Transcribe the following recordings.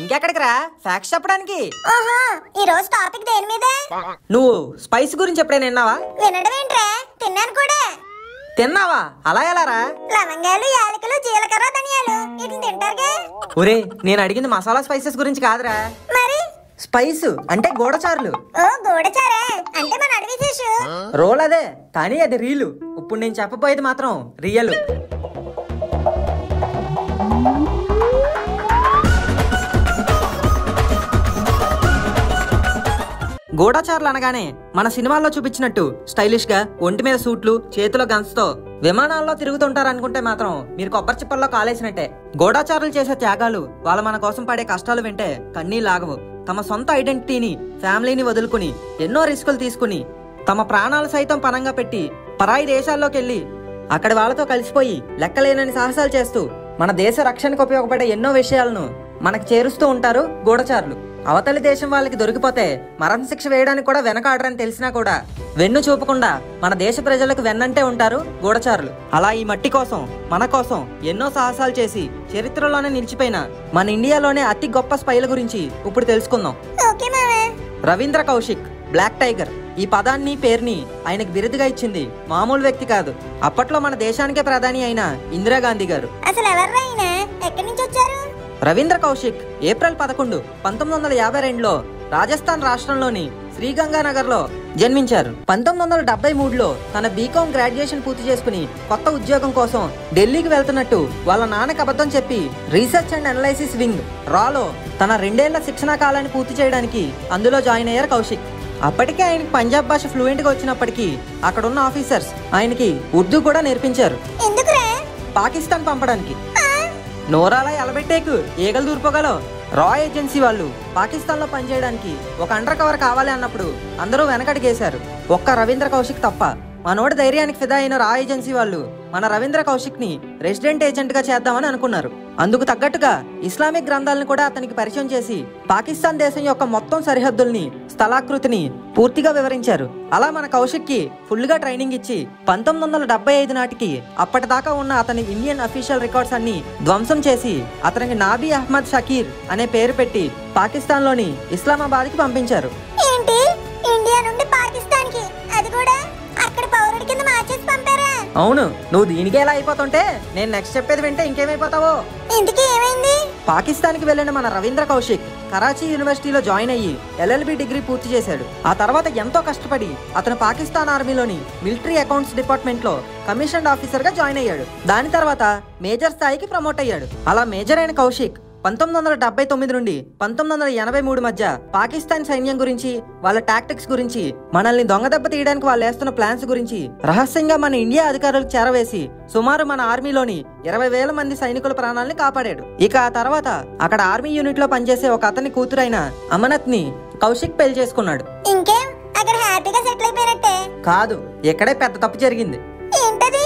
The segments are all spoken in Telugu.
ఇంకెక్కడికి రా ఫ్యాక్ట్స్ చెప్పడానికి. ఓహో, ఈ రోజు టాపిక్ దేని మీద? నువ్వు స్పైస్ గురించి ఎప్పుడైనా విన్నావా? వినడం ఏంట్రా, తిన్నాను కూడా. తిన్నావా? అలా ఎలా రా? లవంగాలు, యాలకులు, జీలకర్ర, ధనియాలు వీటిని తింటారుగా. ఒరే, నేను అడిగింది మసాలా స్పైసెస్ గురించి కాదురా. మరి స్పైస్ అంటే గూఢచారులు. ఓ గూఢచారా, అంటే మన అడవి ఫిష్. రోల్ అదే, కానీ అది రీలు. ఇప్పుడు నేను చెప్పబోయేది మాత్రం రియల్. గూఢచారులు అనగానే మన సినిమాల్లో చూపించినట్టు స్టైలిష్ గా ఒంటి మీద సూట్లు, చేతిలో గన్స్ తో విమానాల్లో తిరుగుతుంటారు అనుకుంటే మాత్రం మీరు కొబ్బరి చిప్పల్లో కాలేసినట్టే. గూఢచారులు చేసే త్యాగాలు, వాళ్ళు మన కోసం పడే కష్టాలు వింటే కన్నీలాగవు. తమ సొంత ఐడెంటిటీని, ఫ్యామిలీని వదులుకుని ఎన్నో రిస్కులు తీసుకుని తమ ప్రాణాలు సైతం పణంగా పెట్టి పరాయి దేశాల్లోకి వెళ్లి అక్కడి వాళ్ళతో కలిసిపోయి లెక్కలేనని సాహసాలు చేస్తూ మన దేశ రక్షణకు ఉపయోగపడే ఎన్నో విషయాలను మనకు చేరుస్తూ ఉంటారు గూఢచారులు. అవతలి దేశం వాళ్ళకి దొరికిపోతే మరణశిక్ష వేయడానికి కూడా వెనకాడరని తెలిసినా కూడా వెన్ను చూపకుండా మన దేశ ప్రజలకు వెన్నంటే ఉంటారు గూఢచారులు. అలా ఈ మట్టి కోసం, మన కోసం ఎన్నో సాహసాలు చేసి చరిత్రలోనే నిలిచిపోయిన మన ఇండియాలోనే అతి గొప్ప స్పైల గురించి ఇప్పుడు తెలుసుకుందాం. Ravindra Kaushik, black tiger. ఈ పదాన్ని, పేరుని ఆయనకు బిరుదుగా ఇచ్చింది మామూలు వ్యక్తి కాదు. అప్పట్లో మన దేశానికే ప్రధాని అయిన ఇందిరాగాంధీ గారు. అసలు ఎవర్రా ఆయన? ఎక్కడి నుంచి వచ్చారు? రవీంద్ర కౌశిక్ ఏప్రిల్ 11, 1952లో రాజస్థాన్ రాష్ట్రంలోని శ్రీగంగానగర్ లో జన్మించారు. 1973లో తన బీకాం గ్రాడ్యుయేషన్ పూర్తి చేసుకుని కొత్త ఉద్యోగం కోసం ఢిల్లీకి వెళ్తున్నట్టు వాళ్ళ నాన్నకు అబద్ధం చెప్పి రీసెర్చ్ అండ్ అనలైసిస్ వింగ్ రాలో తన 2 ఏళ్ల శిక్షణా కాలాన్ని పూర్తి చేయడానికి అందులో జాయిన్ అయ్యారు కౌశిక్. అప్పటికే ఆయనకి పంజాబ్ భాష ఫ్లూయెంట్ గా వచ్చినప్పటికీ అక్కడున్న ఆఫీసర్స్ ఆయనకి ఉర్దూ కూడా నేర్పించారు. పాకిస్తాన్ పంపడానికి. నోరాలా ఎలబెట్టేకు, ఏగలు దూరిపోగలవు. రా ఏజెన్సీ వాళ్ళు పాకిస్తాన్ లో పనిచేయడానికి ఒక అండర్ కవర్ కావాలి అన్నప్పుడు అందరూ వెనకడిగేశారు, ఒక్క రవీంద్ర కౌశిక్ తప్ప. మనోడి ధైర్యానికి ఫిదా అయిన రా ఏజెన్సీ వాళ్ళు మన రవీంద్ర కౌశిక్ ని రెసిడెంట్ ఏజెంట్ గా చేద్దామని అనుకున్నారు. అందుకు తగ్గట్టుగా ఇస్లామిక్ గ్రంథాలను కూడా అతనికి పరిచయం చేసి పాకిస్తాన్ దేశం యొక్క మొత్తం సరిహద్దుల్ని, స్థలాకృతిని పూర్తిగా వివరించారు. అలా మన కౌశిక్ కి ఫుల్ గా ట్రైనింగ్ ఇచ్చి 1975 నాటికి అప్పటిదాకా ఉన్న అతని ఇండియన్ అఫీషియల్ రికార్డ్స్ అన్ని ధ్వంసం చేసి అతనికి నాబీ అహ్మద్ షకీర్ అనే పేరు పెట్టి పాకిస్తాన్ లోని ఇస్లామాబాద్ కి పంపించారు. ఏంటి, ఇండియా నుండి పాకిస్తాన్ కి, అది కూడా అక్కడ పౌరుడి కింద మార్చేసి పంపారా? అవును, నువ్వు దీనికే ఎలా అయిపోతుంటే నేను నెక్స్ట్ చెప్పేది వింటే ఇంకేమైపోతావో. ఇంతకీ ఏమైంది? పాకిస్తాన్ కి వెళ్లిన మన రవీంద్ర కౌశిక్ కరాచీ యూనివర్సిటీలో జాయిన్ అయ్యి LLB డిగ్రీ పూర్తి చేశాడు. ఆ తర్వాత ఎంతో కష్టపడి అతను పాకిస్తాన్ ఆర్మీలోని మిలిటరీ అకౌంట్స్ డిపార్ట్మెంట్ లో కమిషన్డ్ ఆఫీసర్ గా జాయిన్ అయ్యాడు. దాని తర్వాత మేజర్ స్థాయికి ప్రమోట్ అయ్యాడు. అలా మేజర్ అయిన కౌశిక్ 1979 నుండి 1983 మధ్య పాకిస్తాన్ సైన్యం గురించి, వాళ్ళ టాక్టిక్స్ గురించి, మనల్ని దొంగదెబ్బ తీయడానికి వాళ్ళు వేస్తున్న ప్లాన్స్ గురించి రహస్యంగా మన ఇండియా అధికారులకు చేరవేసి సుమారు మన ఆర్మీలోని 20,000 మంది సైనికుల ప్రాణాలని కాపాడాడు. ఇక ఆ తర్వాత అక్కడ ఆర్మీ యూనిట్ లో పనిచేసే ఒక అతని కూతురైన అమనత్ ని కౌశిక్ పెళ్లి చేసుకున్నాడు. ఇంకేం, అక్కడ హ్యాపీగా సెటిల్ అయిపోయినట్టే. కాదు, ఇక్కడే పెద్ద తప్పు జరిగింది. ఏంటది?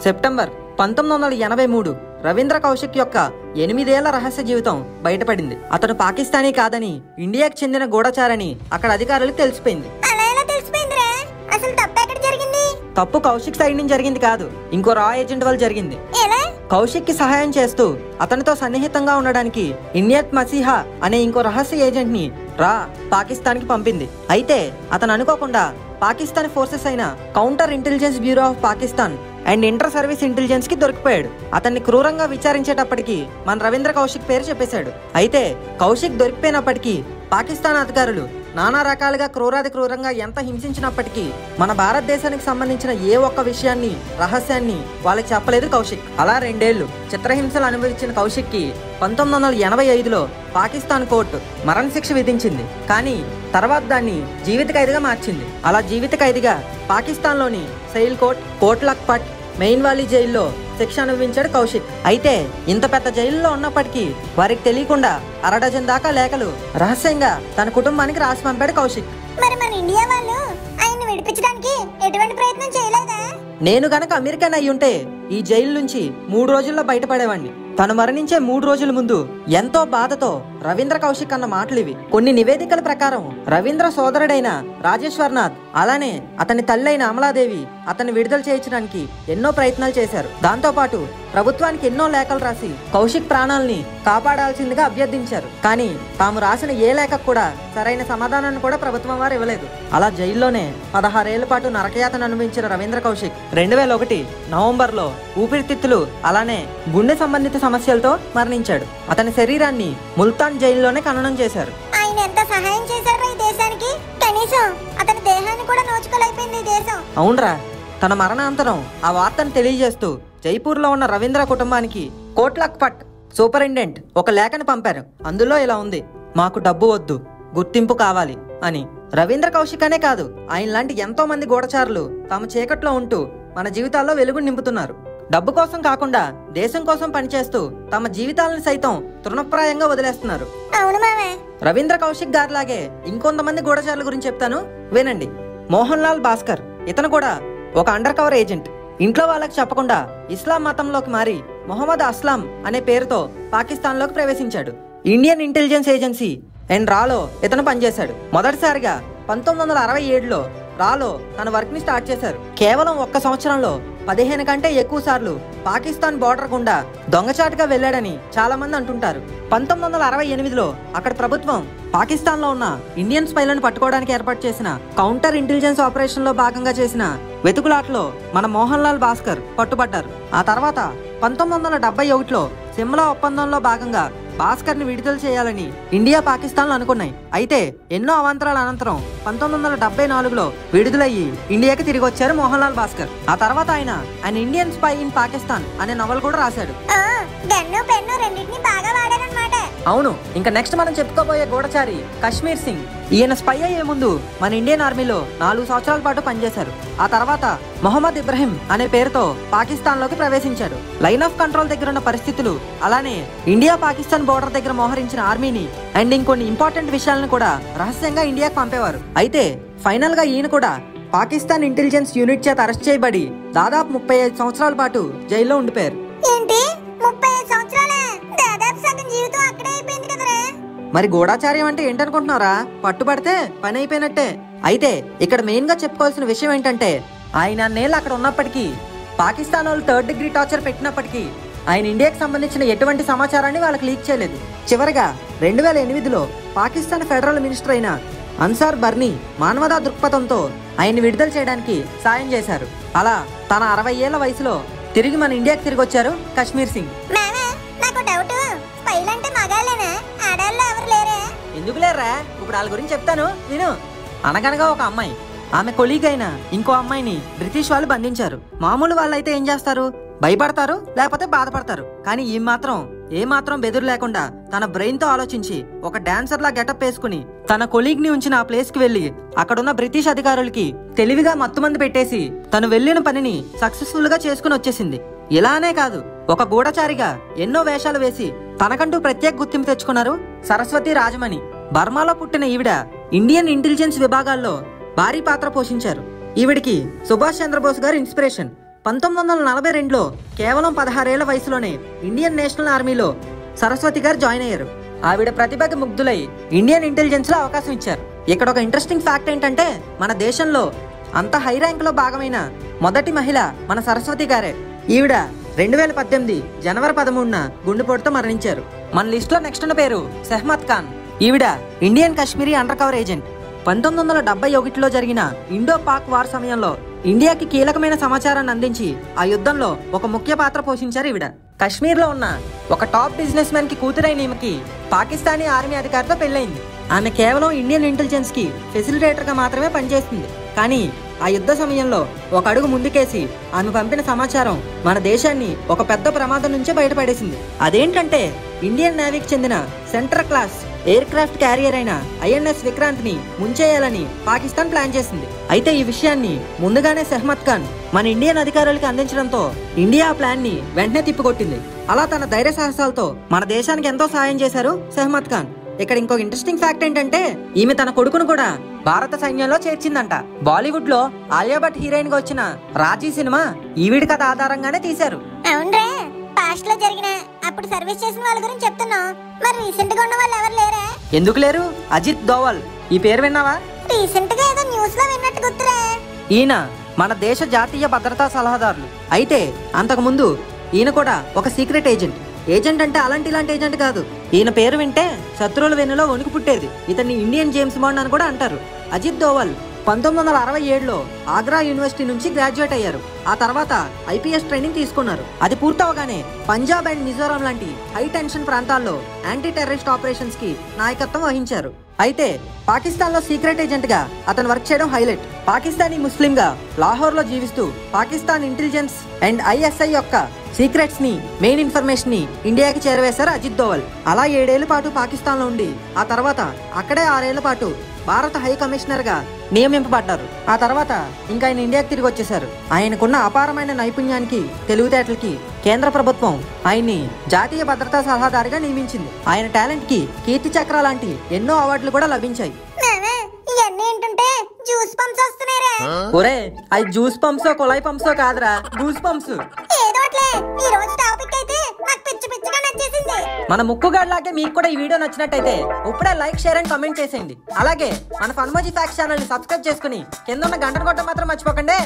సెప్టెంబర్ 1983 రవీంద్ర కౌశిక్ యొక్క 8 ఏళ్ల రహస్య జీవితం బయటపడింది. అతను పాకిస్తానీ కాదని, ఇండియాకి చెందిన గూఢచారని అక్కడ అధికారులకు తెలిసిపోయింది. అలా ఎలా తెలిసిపోయిందిరా? అసలు తప్పు ఎక్కడ జరిగింది? తప్పు కౌశిక్ సైడ్ నుంచి జరిగింది కాదు, ఇంకో రా ఏజెంట్ వల్ల జరిగింది. ఎలా? కౌశిక్ కి సహాయం చేస్తూ అతనితో సన్నిహితంగా ఉండడానికి ఇన్యత్ మసీహా అనే ఇంకో రహస్య ఏజెంట్ ని రా పాకిస్తాన్ కి పంపింది. అయితే అతను అనుకోకుండా పాకిస్తాన్ ఫోర్సెస్ అయిన counter intelligence bureau of Pakistan and inter service intelligence కి దొరికిపోయాడు. అతన్ని క్రూరంగా విచారించేటప్పటికి మన రవీంద్ర కౌశిక్ పేరు చెప్పేశాడు. అయితే కౌశిక్ దొరికిపోయినప్పటికీ పాకిస్తాన్ అధికారులు నానా రకాలుగా క్రూరంగా ఎంత హింసించినప్పటికీ మన భారతదేశానికి సంబంధించిన ఏ ఒక్క విషయాన్ని, రహస్యాన్ని వాళ్ళకి చెప్పలేదు కౌశిక్. అలా 2 ఏళ్లు చిత్రహింసలు అనుభవించిన కౌశిక్ కి 1985లో పాకిస్తాన్ కోర్టు మరణశిక్ష విధించింది. కానీ తర్వాత దాన్ని జీవిత ఖైదుగా మార్చింది. అలా జీవిత ఖైదుగా పాకిస్తాన్ లోని సైల్ కోట్, కోట్ లఖ్పట్, మెయిన్ వాలీ జైల్లో శిక్ష అనుభవించాడు కౌశిక్. అయితే ఇంత పెద్ద జైల్లో ఉన్నప్పటికీ వారికి తెలియకుండా 1/2 డజన్ దాకా లేఖలు రహస్యంగా తన కుటుంబానికి రాసి పంపాడు కౌశిక్. మరి మన ఇండియా వాళ్ళు ఆయన్ని విడిపించడానికి ఎటువంటి ప్రయత్నం చేయలేదా? నేను గనక అమెరికన్ అయ్యుంటే ఈ జైలు నుంచి 3 రోజుల్లో బయటపడేవాడిని. తను మరణించే 3 రోజుల ముందు ఎంతో బాధతో రవీంద్ర కౌశిక్ అన్న మాటలివి. కొన్ని నివేదికల ప్రకారం రవీంద్ర సోదరుడైన రాజేశ్వర్నాథ్ అలానే అతని తల్లి అయిన అమలాదేవి అతన్ని విడుదల చేయించడానికి ఎన్నో ప్రయత్నాలు చేశారు. దాంతో పాటు ప్రభుత్వానికి ఎన్నో లేఖలు రాసి కౌశిక్ ప్రాణాలని కాపాడాల్సిందిగా అభ్యర్థించారు. కానీ తాము రాసిన ఏ లేఖకు కూడా సరైన సమాధానాన్ని కూడా ప్రభుత్వం వారు ఇవ్వలేదు. అలా జైల్లోనే 16 ఏళ్ల పాటు నరకయాతన అనుభవించిన రవీంద్ర కౌశిక్ 2001 నవంబర్లో ఊపిరితిత్తులు అలానే గుండె సంబంధిత సమస్యలతో మరణించాడు. అతని శరీరాన్ని ముల్తాన్ జైల్లోనే ఖననం చేశారు. ఆయన ఎంత సహాయం చేశారు ఈ దేశానికి, కనీసం అతని దేహాన్ని కూడా నోచుకోలేకపోయింది ఈ దేశం. అవునరా, తన మరణాంతరం ఆ వార్తను తెలియజేస్తూ జైపూర్లో ఉన్న రవీంద్ర కుటుంబానికి కోట్ లఖ్పత్ సూపరింటెండెంట్ ఒక లేఖను పంపారు. అందులో ఇలా ఉంది: మాకు డబ్బు వద్దు, గుర్తింపు కావాలి అని. రవీంద్ర కౌశిక్ అనే కాదు, ఆయన లాంటి ఎంతో మంది గూఢచారులు తమ చీకట్లో ఉంటూ మన జీవితాల్లో వెలుగు నింపుతున్నారు. డబ్బు కోసం కాకుండా దేశం కోసం పనిచేస్తూ తమ జీవితాలను సైతం తృణప్రాయంగా వదిలేస్తున్నారు. అవును మామే. రవీంద్ర కౌశిక్ గారిలాగే ఇంకొంతమంది గూఢచారుల గురించి చెప్తాను, వినండి. మోహన్ లాల్ భాస్కర్, ఇతను కూడా ఒక అండర్ కవర్ ఏజెంట్. ఇంట్లో వాళ్ళకి చెప్పకుండా ఇస్లాం మతంలోకి మారి మొహమ్మద్ అస్లాం అనే పేరుతో పాకిస్తాన్ లోకి ప్రవేశించాడు. ఇండియన్ ఇంటెలిజెన్స్ ఏజెన్సీ అండ్ రాలో ఇతను పనిచేశాడు. మొదటిసారిగా 1967లో రాలో తన వర్క్ ని స్టార్ట్ చేశారు. కేవలం 1 సంవత్సరంలో 15 కంటే ఎక్కువ సార్లు పాకిస్తాన్ బోర్డర్ గుండా దొంగచాటుగా వెళ్లాడని చాలా మంది అంటుంటారు. 1968లో అక్కడ ప్రభుత్వం పాకిస్తాన్ లో ఉన్న ఇండియన్ స్పైలను పట్టుకోవడానికి ఏర్పాటు చేసిన కౌంటర్ ఇంటెలిజెన్స్ ఆపరేషన్ లో భాగంగా చేసిన వెతుకులాట్లో మన మోహన్ లాల్ భాస్కర్ పట్టుబడ్డారు. ఆ తర్వాత 1971లో సిమ్లా ఒప్పందంలో భాగంగా భాస్కర్ ని విడుదల చేయాలని ఇండియా పాకిస్తాన్లు అనుకున్నాయి. అయితే ఎన్నో అవాంతరాల అనంతరం 1974లో విడుదలయ్యి ఇండియాకి తిరిగి వచ్చారు మోహన్ లాల్ భాస్కర్. ఆ తర్వాత ఆయన ఇండియన్ స్పై ఇన్ పాకిస్తాన్ అనే నవల్ కూడా రాశాడు. అవును, ఇంకా నెక్స్ట్ మనం చెప్పుకోబోయే గూఢచారి కశ్మీర్ సింగ్. ఈయన స్పై అయ్యే ముందు మన ఇండియన్ ఆర్మీలో 4 సంవత్సరాల పాటు పనిచేశారు. ఆ తర్వాత మొహమ్మద్ ఇబ్రహీం అనే పేరుతో పాకిస్తాన్ లోకి ప్రవేశించాడు. లైన్ ఆఫ్ కంట్రోల్ దగ్గర ఉన్న పరిస్థితులు అలానే ఇండియా పాకిస్తాన్ బోర్డర్ దగ్గర మోహరించిన ఆర్మీని అండ్ ఇంకొన్ని ఇంపార్టెంట్ విషయాలను కూడా రహస్యంగా ఇండియాకి పంపేవారు. అయితే ఫైనల్ గా ఈయన కూడా పాకిస్తాన్ ఇంటెలిజెన్స్ యూనిట్ చేత అరెస్ట్ చేయబడి దాదాపు 35 సంవత్సరాల పాటు జైల్లో ఉండిపోయారు. మరి గూఢాచార్యం అంటే ఏంటనుకుంటున్నారా? పట్టుబడితే పని అయిపోయినట్టే. అయితే ఇక్కడ మెయిన్ గా చెప్పుకోవాల్సిన విషయం ఏంటంటే, ఆయన అన్నేళ్ళు అక్కడ ఉన్నప్పటికీ పాకిస్తాన్ వాళ్ళు 3rd డిగ్రీ టార్చర్ పెట్టినప్పటికీ ఆయన ఇండియాకి సంబంధించిన ఎటువంటి సమాచారాన్ని వాళ్ళకి లీక్ చేయలేదు. చివరిగా 2008లో పాకిస్తాన్ ఫెడరల్ మినిస్టర్ అయిన అన్సార్ బర్నీ మానవతా దృక్పథంతో ఆయన్ని విడుదల చేయడానికి సాయం చేశారు. అలా తన 60 ఏళ్ల వయసులో తిరిగి మన ఇండియాకి తిరిగి వచ్చారు కశ్మీర్ సింగ్. ఎందుకు లేరా, ఇప్పుడు వాళ్ళ గురించి చెప్తాను విను. అనగనగా ఒక అమ్మాయి, ఆమె కొలీగ్ అయిన ఇంకో అమ్మాయిని బ్రిటిష్ వాళ్ళు బంధించారు. మామూలు వాళ్ళైతే ఏం చేస్తారు? భయపడతారు, లేకపోతే బాధపడతారు. కానీ ఈ మాత్రం ఏమాత్రం బెదురు లేకుండా తన బ్రెయిన్ తో ఆలోచించి ఒక డాన్సర్ లా గెటప్ వేసుకుని తన కొలీగ్ ని ఉంచిన ఆ ప్లేస్ కి వెళ్లి అక్కడున్న బ్రిటిష్ అధికారులకి తెలివిగా మత్తుమంది పెట్టేసి తను వెళ్లిన పనిని సక్సెస్ఫుల్ గా చేసుకుని వచ్చేసింది. ఇలానే కాదు, ఒక గూఢచారిగా ఎన్నో వేషాలు వేసి తనకంటూ ప్రత్యేక గుర్తింపు తెచ్చుకున్నారు సరస్వతి రాజమణి. బర్మాలో పుట్టిన ఈవిడ ఇండియన్ ఇంటెలిజెన్స్ విభాగాల్లో భారీ పాత్ర పోషించారు. ఈవిడికి సుభాష్ చంద్రబోస్ గారు ఇన్స్పిరేషన్. 1942లో కేవలం 16 ఏళ్ల వయసులోనే ఇండియన్ నేషనల్ ఆర్మీలో సరస్వతి గారు జాయిన్ అయ్యారు. ఆవిడ ప్రతిభకి ముగ్ధులై ఇండియన్ ఇంటెలిజెన్స్ లో అవకాశం ఇచ్చారు. ఇక్కడ ఒక ఇంట్రెస్టింగ్ ఫ్యాక్ట్ ఏంటంటే, మన దేశంలో అంత హై ర్యాంక్ లో భాగమైన మొదటి మహిళ మన సరస్వతి గారే. ఈవిడ 2018 జనవరి 13న గుండెపోటుతో మరణించారు. మన లిస్ట్ లో నెక్స్ట్ ఉన్న పేరు సెహ్మత్ ఖాన్. ఈవిడ Indian Kashmiri undercover agent. 1971లో జరిగిన ఇండో పాక్ వార్ సమయంలో ఇండియాకి కీలకమైన సమాచారాన్ని అందించి ఆ యుద్ధంలో ఒక ముఖ్య పాత్ర పోషించారు ఈవిడ. కశ్మీర్ లో ఉన్న ఒక టాప్ బిజినెస్ మ్యాన్ కి కూతురైన ఈమెకి పాకిస్తానీ ఆర్మీ అధికారితో పెళ్లైంది. ఆమె కేవలం ఇండియన్ ఇంటెలిజెన్స్ కి ఫెసిలిటేటర్ గా మాత్రమే పనిచేస్తుంది. కానీ ఆ యుద్ధ సమయంలో ఒక అడుగు ముందుకేసి ఆమె పంపిన సమాచారం మన దేశాన్ని ఒక పెద్ద ప్రమాదం నుంచే బయటపడేసింది. అదేంటంటే, ఇండియన్ నేవీకి చెందిన centre class air craft carrier అయిన ఐఎన్ఎస్ విక్రాంత్ ని ముంచేయాలని పాకిస్తాన్ ప్లాన్ చేసింది. అయితే ఈ విషయాన్ని ముందుగానే సెహ్మత్ ఖాన్ మన ఇండియన్ అధికారులకి అందించడంతో ఇండియా ఆ ప్లాన్ ని వెంటనే తిప్పికొట్టింది. అలా తన ధైర్య సాహసాలతో మన దేశానికి ఎంతో సాయం చేశారు సెహ్మత్ ఖాన్. ఇక్కడ ఇంకో ఇంట్రెస్టింగ్ ఫ్యాక్ట్ ఏంటంటే ఈమె తన కొడుకును కూడా భారత సైన్యంలో చేర్చిందంట. బాలీవుడ్ లో ఆలియా భట్ హీరోయిన్ గా వచ్చిన రాజీ సినిమా ఈవిడ కథ ఆధారంగానే తీశారు. అవునరే, పాస్ట్ లో జరిగిన అప్పుడు సర్వీస్ చేసిన వాళ్ళ గురించి చెప్తున్నావు. మరి రీసెంట్ గా ఉన్న వాళ్ళు ఎవరు లేరా? ఎందుకు లేరు? అజిత్ దోవల్, ఈ పేరు విన్నావా? రీసెంట్ గా ఏదో న్యూస్ లో విన్నట్టు గుర్తురా. ఈయన మన దేశ జాతీయ భద్రతా సలహాదారులు. అయితే అంతకు ముందు ఈయన కూడా ఒక సీక్రెట్ ఏజెంట్ అంటే ఇలాంటి ఏజెంట్ కాదు. ఈయన పేరు వింటే శత్రువుల వెన్నులో వణుకు పుట్టేది. ఇతన్ని ఇండియన్ జేమ్స్ బాండ్ అని కూడా అంటారు. అజిత్ దోవల్ 1967లో ఆగ్రా యూనివర్సిటీ నుంచి గ్రాడ్యుయేట్ అయ్యారు. ఆ తర్వాత ఐపీఎస్ ట్రైనింగ్ తీసుకున్నారు. అది పూర్తవగానే పంజాబ్ అండ్ మిజోరాం లాంటి హై టెన్షన్ ప్రాంతాల్లో యాంటీ టెర్రరిస్ట్ ఆపరేషన్స్ కి నాయకత్వం వహించారు. అయితే పాకిస్తాన్ లో సీక్రెట్ ఏజెంట్ గా అతను వర్క్ చేయడం హైలైట్. పాకిస్తానీ ముస్లిం గా లాహోర్ లో జీవిస్తూ పాకిస్తాన్ ఇంటెలిజెన్స్ అండ్ ఐఎస్ఐ యొక్క సీక్రెట్స్ ని, మెయిన్ ఇన్ఫర్మేషన్ ని ఇండియాకి చేరవేశారు అజిత్ దోవల్. అలా 7 ఏళ్ల పాటు పాకిస్తాన్ లో ఉండి ఆ తర్వాత అక్కడే 6 ఏళ్ల పాటు భారత హై కమిషనర్ గా నియమింపబడ్డారు. ఆ తర్వాత ఇంకా ఆయన ఇండియాకి తిరిగి వచ్చేశారు. ఆయనకున్న అపారమైన నైపుణ్యానికి, తెలివితేటలకి కేంద్ర ప్రభుత్వం ఆయన్ని జాతీయ భద్రతా సలహాదారిగా నియమించింది. ఆయన టాలెంట్ కి కీర్తి చక్ర లాంటి ఎన్నో అవార్డులు కూడా లభించాయి. ఇవన్నీ ఏంటంటే జ్యూస్ పంప్స్ వస్తున్నాయిరా. ఒరే, అవి జ్యూస్ పంప్స్ కొలాయి పంప్స్ కాదురా, గూస్ పంప్స్. ఏదోట్లే, ఈ రోజు టాపిక్ అయితే నాకు పిచ్చిగా నచ్చేసింది. మన ముక్కుగాడ్లాగే మీకు కూడా ఈ వీడియో నచ్చినట్టయితే ఇప్పుడే లైక్, షేర్ అండ్ కామెంట్ చేసేయండి. అలాగే మన ఫన్మోజీ ఫ్యాక్ట్స్ ఛానల్ ని సబ్స్క్రైబ్ చేసుకుని కింద ఉన్న గంటను కొట్టడం మాత్రం మర్చిపోకండి.